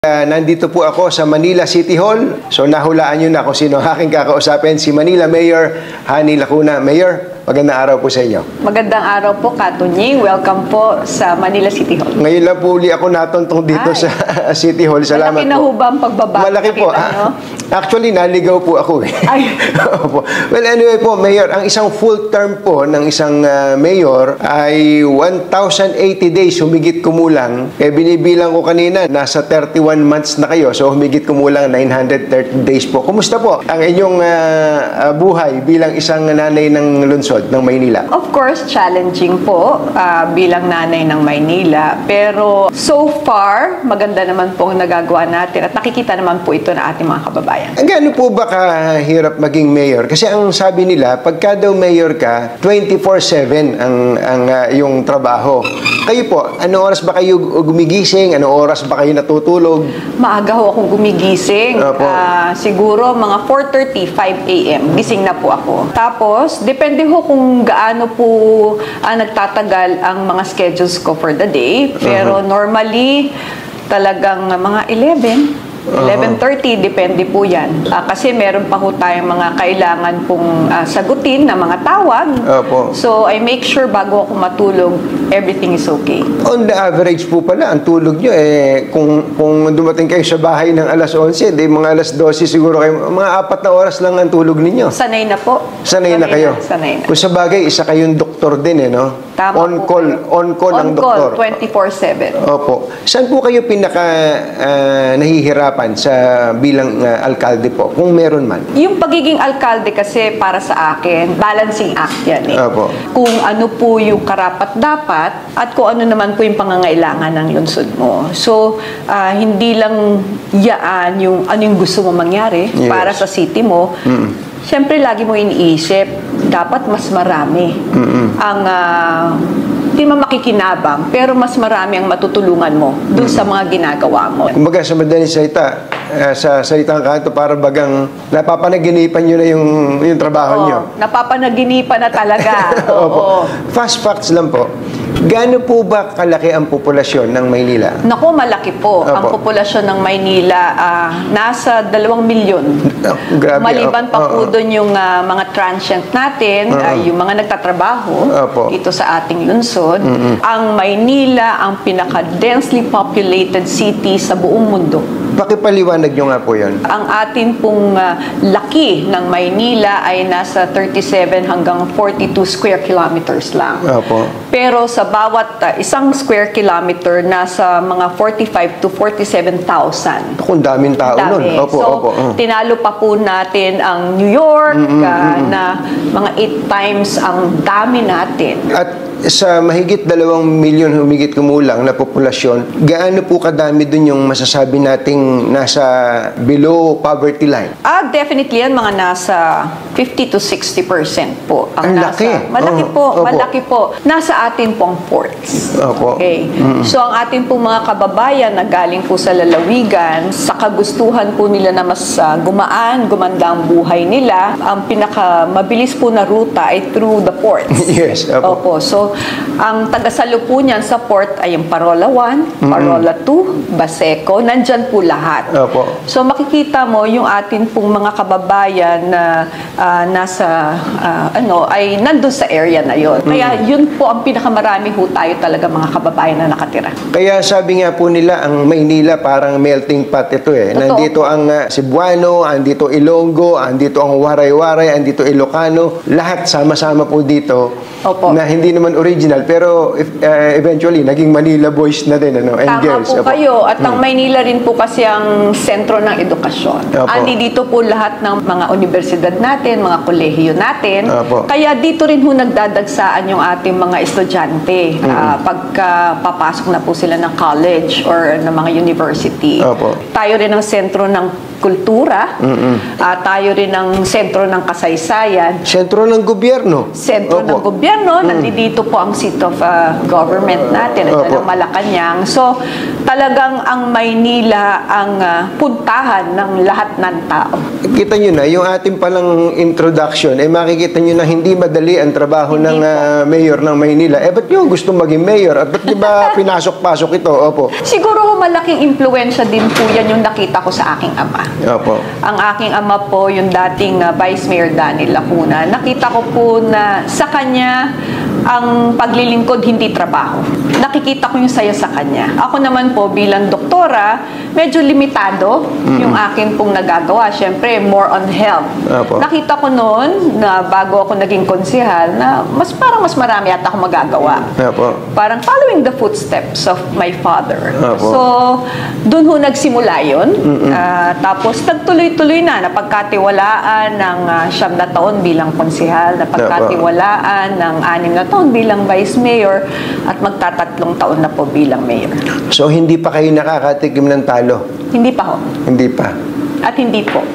Nandito po ako sa Manila City Hall. So nahulaan nyo na kung sino aking kakausapin. Si Manila Mayor Hani Lacuna. Mayor, magandang araw po sa inyo. Magandang araw po, Katunying. Welcome po sa Manila City Hall. Ngayon lang po uli ako natuntong dito sa City Hall. Salamat Malaki na po. ho ba ang pagbabago? Malaki po. Actually, naligaw po ako eh. Ay. Well, anyway po, Mayor, ang isang full term po ng isang mayor ay 1,080 days, humigit kumulang. Binibilang ko kanina, nasa 31 months na kayo. So, humigit kumulang 930 days po. Kumusta po ang inyong buhay bilang isang nanay ng lungsod ng Maynila? Of course, challenging po bilang nanay ng Maynila. Pero so far, maganda naman po ang nagagawa natin at nakikita naman po ito na ating mga kababayan. Ang gaano po ba kahirap maging mayor? Kasi ang sabi nila, pagka daw mayor ka, 24/7 ang yung trabaho. Kayo po, ano oras ba kayo gumigising? Ano oras ba kayo natutulog? Maaga ho akong gumigising. Siguro mga 4:30, 5 a.m. Gising na po ako. Tapos, depende ho kung gaano po nagtatagal ang mga schedules ko for the day. Pero normally, talagang mga 11:30, depende po yan. Kasi meron pa ho tayong mga kailangan pong sagutin na mga tawag. So, I make sure bago ako matulog, everything is okay. On the average po pala, ang tulog nyo, kung dumating kayo sa bahay ng alas 11, mga alas 12 siguro kayo, mga 4 na oras lang ang tulog ninyo. Sanay na po. Sanay na kayo. Sanay na. Kung sa bagay, isa kayong doktor din, no? Tama on call ang doktor. 24/7. Opo. Saan po kayo pinaka nahihirapan sa bilang alkalde po, kung meron man? Yung pagiging alkalde kasi para sa akin, balancing act yan eh. Opo. Kung ano po yung karapat-dapat at kung ano naman po yung pangangailangan ng lungsod mo. So, hindi lang yaan yung ano yung gusto mo mangyari para sa city mo. Siyempre, lagi mo iniisip, dapat mas marami ang hindi man makikinabang, pero mas marami ang matutulungan mo dun sa mga ginagawa mo. Kumbaga sa madaling salita, sa salitang kanto, para bagang napapanaginipan nyo na yung trabaho nyo. Napapanaginipan na talaga. Opo. Fast facts lang po. Gaano po ba kalaki ang populasyon ng Maynila? Naku, malaki po. Opo. Ang populasyon ng Maynila, nasa 2 milyon. Grabe. Maliban pa po doon yung mga transient natin, yung mga nagtatrabaho dito sa ating lungsod. Ang Maynila, ang pinaka-densely populated city sa buong mundo. Pakipaliwanag nyo nga po yun. Ang atin pong laki ng Maynila ay nasa 37 hanggang 42 square kilometers lang. Opo. Pero sa bawat isang square kilometer, nasa mga 45 to 47,000. Kung daming tao nun. Opo, so, opo. tinalo pa po natin ang New York na mga 8 times ang dami natin. At sa mahigit 2 milyon humigit kumulang na populasyon, gaano po kadami dun yung masasabi nating nasa below poverty line? Definitely yan, mga nasa 50 to 60% po. Ang laki. Malaki po, malaki po. Nasa atin pong ports. Opo. Okay. So, ang ating pong mga kababayan na galing po sa lalawigan, sa kagustuhan po nila na mas gumanda ang buhay nila, ang pinakamabilis po na ruta ay through the ports. Yes. Opo. So, ang tagasalo po niyan sa port ay yung Parola 1, Parola 2, Baseco, nandyan po lahat. Opo. So, makikita mo yung atin pong mga kababayan na nasa, ay nandun sa area na yon. Kaya yun po ang pinakamarami ho tayo talaga mga kababayan na nakatira. Kaya sabi nga po nila, ang Maynila parang melting pot ito eh. Totoo. Nandito ang Cebuano, andito Ilonggo, andito ang Waray-Waray, andito Ilocano. Lahat sama-sama po dito. Opo. Na hindi naman original, pero eventually, naging Manila boys na din, ano? And Tama girls. po Opo. kayo. At ang Maynila rin po kasi ang sentro ng edukasyon. Opo. Andi dito po lahat ng mga universidad natin, mga kolehiyo natin. Opo. Kaya dito rin po nagdadagsaan yung ating mga estudyante pagka papasok na po sila ng college or ng mga university. Opo. Tayo rin ang sentro ng kultura. Tayo rin ang sentro ng kasaysayan. Sentro ng gobyerno. Sentro ng gobyerno. Nandito po ang seat of government natin at ng Malacanang. So, talagang ang Maynila ang puntahan ng lahat ng tao. Kita nyo na, yung ating palang introduction, makikita nyo na hindi madali ang trabaho ng mayor ng Maynila. Ba't nyo gusto maging mayor? At ba't di ba pinasok-pasok ito? Opo. Siguro malaking impluensya din po yan yung nakita ko sa aking ama. Opo. Ang aking ama po, yung dating Vice Mayor Danny Lacuna, nakita ko po na sa kanya, ang paglilingkod hindi trabaho. Nakikita ko yung saya sa kanya. Ako naman po bilang doktora, medyo limitado yung akin pong nagagawa. Siyempre, more on health. Opo. Nakita ko noon na bago ako naging konsehal na parang mas marami at ako magagawa. Opo. Parang following the footsteps of my father. Opo. So, doon ho nagsimula yun. Tapos, nagtuloy-tuloy na. Napagkatiwalaan ng 9 na taon bilang konsehal. Napagkatiwalaan ng 6 na taon bilang vice mayor. At magtatatlong taon na po bilang mayor. So, hindi pa kayo nakakatikim ng talo? Hindi pa ho. Hindi pa. At hindi po.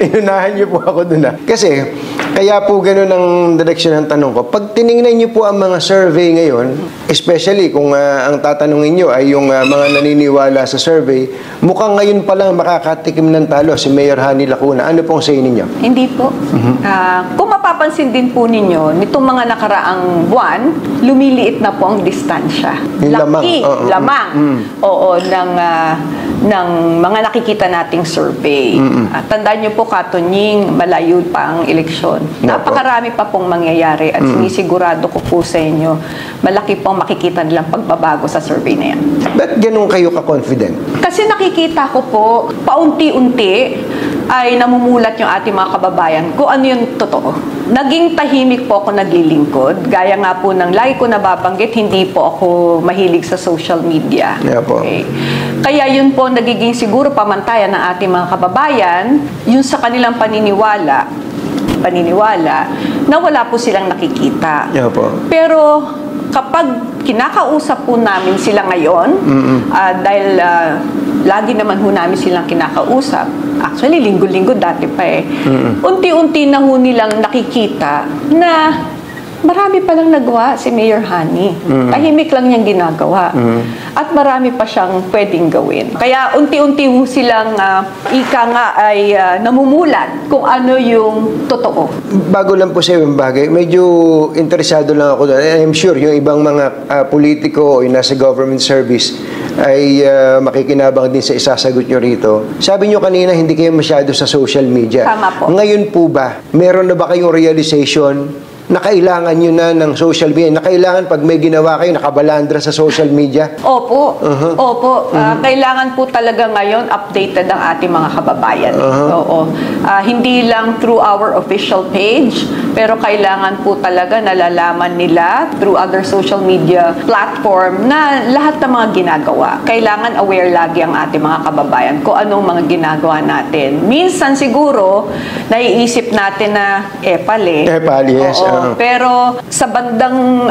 Inunahan niyo po ako dun Kasi, kaya po ganun ang direksyon ng tanong ko. Pag tiningnan niyo po ang mga survey ngayon, especially kung ang tatanungin niyo ay yung mga naniniwala sa survey, mukhang ngayon pa lang makakatikim ng talo si Mayor Hanny Lacuna. Ano pong say ninyo? Hindi po. Kung mapapansin din po ninyo, nitong mga nakaraang buwan, lumiliit na po ang distansya. Yung Laki, lamang. Oo, ng mga nakikita nating survey. Tandaan niyo po, Katunying, malayo pa ang eleksyon. Napakarami pa pong mangyayari at sinisigurado ko po sa inyo, malaki pong makikita nilang pagbabago sa survey na yan. Ba't ganun kayo ka-confident? Kasi nakikita ko po, paunti-unti ay namumulat yung ating mga kababayan kung ano yung totoo. Naging tahimik po ako naglilingkod. Gaya nga po ng lagi ko nababanggit, hindi po ako mahilig sa social media. Yeah, po. Okay. Kaya yun po nagiging siguro pamantayan ng ating mga kababayan, yung sa kanilang paniniwala na wala po silang nakikita. Yeah, po. Pero kapag kinakausap po namin sila ngayon, dahil lagi naman ho namin silang kinakausap, actually linggo-linggo dati pa unti-unti na ho nilang nakikita na marami palang nagawa si Mayor Hanny. Tahimik lang niyang ginagawa. At marami pa siyang pwedeng gawin. Kaya unti-unti ho silang ika nga ay namumulat kung ano yung totoo. Bago lang po sa ibang bagay, medyo interesado lang ako doon. I'm sure yung ibang mga politiko o yung nasa government service ay makikinabang din sa isasagot nyo rito. Sabi nyo kanina, hindi kayo masyado sa social media. Tama po. Ngayon po ba, meron na ba kayong realization na kailangan nyo na ng social media? Na kailangan pag may ginawa kayo, nakabalandra sa social media? Opo. Opo. Kailangan po talaga ngayon updated ang ating mga kababayan. Oo. Hindi lang through our official page, pero kailangan po talaga nalalaman nila through other social media platform na lahat ng mga ginagawa. Kailangan aware lagi ang ating mga kababayan kung anong mga ginagawa natin. Minsan siguro, naiisip natin na epal yes. Pero sa bandang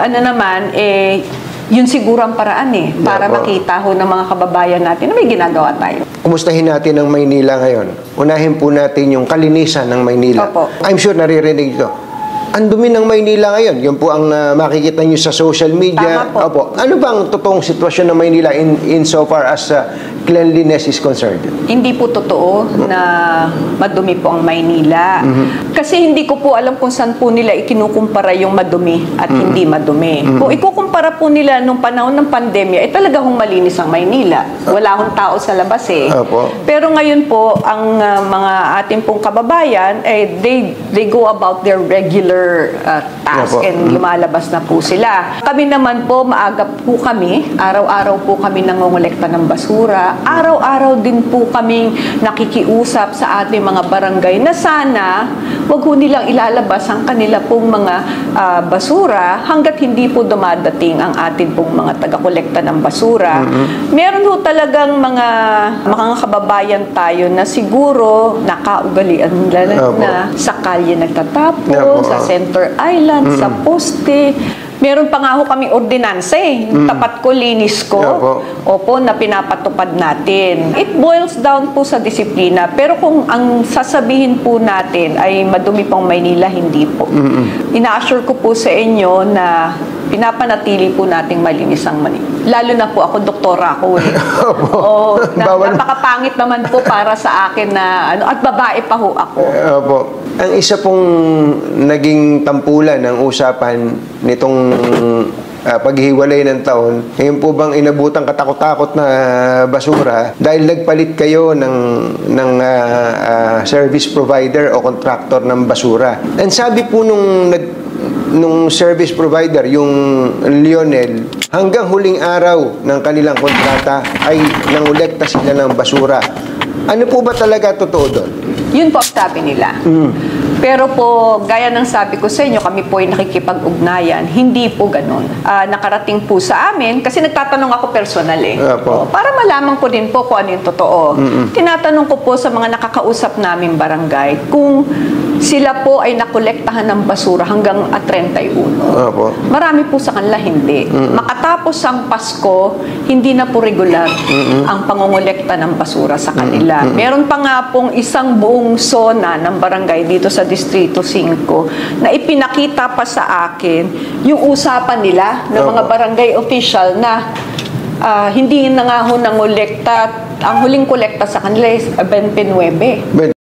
yun siguro ang paraan para makita ho ng mga kababayan natin na may ginagawa tayo. Kumustahin natin ang Maynila ngayon. Unahin po natin yung kalinisan ng Maynila. Opo. I'm sure naririnig ito. Ang dumi ng Maynila ngayon. Yun po ang makikita nyo sa social media. Tama po. Opo. Ano bang totoong sitwasyon ng Maynila in so far as cleanliness is concerned? Hindi po totoo na madumi po ang Maynila. Kasi hindi ko po alam kung saan po nila ikinukumpara yung madumi at hindi madumi. Kung ikukumpara po nila nung panahon ng pandemya, talaga hong malinis ang Maynila. Wala hong tao sa labas Opo. Pero ngayon po, ang mga ating pong kababayan, they go about their regular task and lumalabas na po sila. Kami naman po, maaga po kami, araw-araw po kami nangongolekta ng basura. Araw-araw din po kaming nakikiusap sa ating mga barangay na sana wag ho nilang ilalabas ang kanila pong mga basura hanggat hindi po dumadating ang ating pong mga taga-kolekta ng basura. Meron ho talagang mga kababayan tayo na siguro nakaugalian nila na sa kalye nagtatapon, sa Center Island, sa poste. Meron pa nga ho kami ordinansa yung tapat ko, linis ko. Opo, na pinapatupad natin. It boils down po sa disiplina. Pero kung ang sasabihin po natin ay madumi pang Maynila, hindi po. Ina-assure ko po sa inyo na pinapanatili po nating malinis ang Manila. Lalo na po ako, doktora ako eh. Napakapangit naman po para sa akin na at babae pa ho ako. Opo. Ang isa pong naging tampulan ng usapan nitong paghiwalay ng taon, ngayon po bang inabutang katakot-takot na basura dahil nagpalit kayo ng service provider o contractor ng basura. And sabi po nung service provider, yung Lionel, hanggang huling araw ng kanilang kontrata ay nangolekta sila ng basura. Ano po ba talaga totoo doon? Yun po ang sabi nila. Pero po, gaya ng sabi ko sa inyo, kami po ay nakikipag-ugnayan. Hindi po ganun. Nakarating po sa amin, kasi nagtatanong ako personal para malaman ko din po kung ano yung totoo. Tinatanong ko po sa mga nakakausap namin barangay kung sila po ay nakolektahan ng basura hanggang 31. Marami po sa kanila hindi. Makatapos ang Pasko, hindi na po regular ang pangongolekta ng basura sa kanila. Meron pa nga pong isang buong zona ng barangay dito sa Distrito 5 na ipinakita pa sa akin yung usapan nila ng mga barangay official na hindi na nga ho nangolekta. Ang huling kolekta sa kanila is 29.